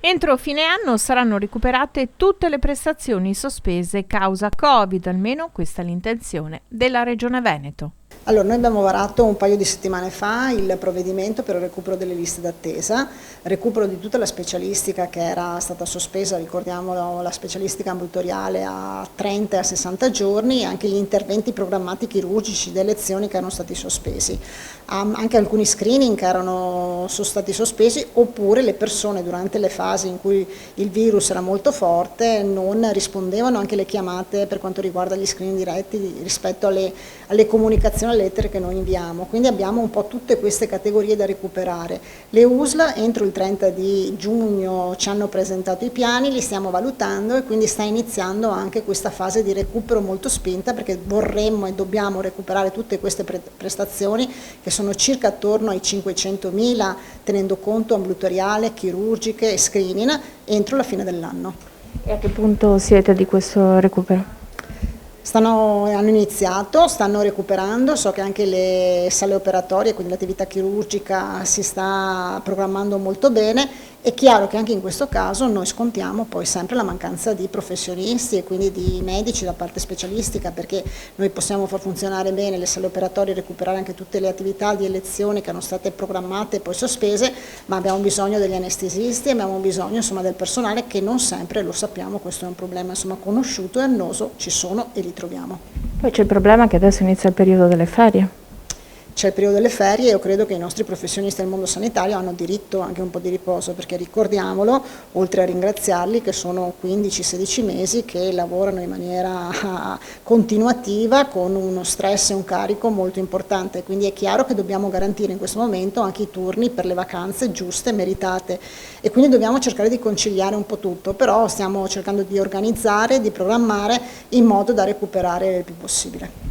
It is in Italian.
Entro fine anno saranno recuperate tutte le prestazioni sospese causa Covid, almeno questa è l'intenzione della Regione Veneto. Allora, noi abbiamo varato un paio di settimane fa il provvedimento per il recupero delle liste d'attesa, recupero di tutta la specialistica che era stata sospesa, ricordiamolo, la specialistica ambulatoriale a 30 e a 60 giorni e anche gli interventi programmati chirurgici delle lezioni che erano stati sospesi. Anche alcuni screening che sono stati sospesi, oppure le persone durante le fasi in cui il virus era molto forte non rispondevano anche alle chiamate per quanto riguarda gli screening diretti rispetto alle comunicazioni, alle lettere che noi inviamo. Quindi abbiamo un po' tutte queste categorie da recuperare. Le USL entro il 30 di giugno ci hanno presentato i piani, li stiamo valutando e quindi sta iniziando anche questa fase di recupero molto spinta, perché vorremmo e dobbiamo recuperare tutte queste prestazioni che sono circa attorno ai 500.000, tenendo conto ambulatoriale, chirurgiche e screening, entro la fine dell'anno. E a che punto siete di questo recupero? Hanno iniziato, stanno recuperando, so che anche le sale operatorie, quindi l'attività chirurgica si sta programmando molto bene. È chiaro che anche in questo caso noi scontiamo poi sempre la mancanza di professionisti e quindi di medici da parte specialistica, perché noi possiamo far funzionare bene le sale operatorie e recuperare anche tutte le attività di elezione che erano state programmate e poi sospese, ma abbiamo bisogno degli anestesisti, abbiamo bisogno insomma del personale che non sempre, lo sappiamo, questo è un problema insomma conosciuto e annoso, ci sono e li troviamo. Poi c'è il problema che adesso inizia il periodo delle ferie. C'è il periodo delle ferie e io credo che i nostri professionisti del mondo sanitario hanno diritto anche un po' di riposo, perché ricordiamolo, oltre a ringraziarli, che sono 15-16 mesi che lavorano in maniera continuativa con uno stress e un carico molto importante, quindi è chiaro che dobbiamo garantire in questo momento anche i turni per le vacanze giuste, meritate, e quindi dobbiamo cercare di conciliare un po' tutto, però stiamo cercando di organizzare, di programmare in modo da recuperare il più possibile.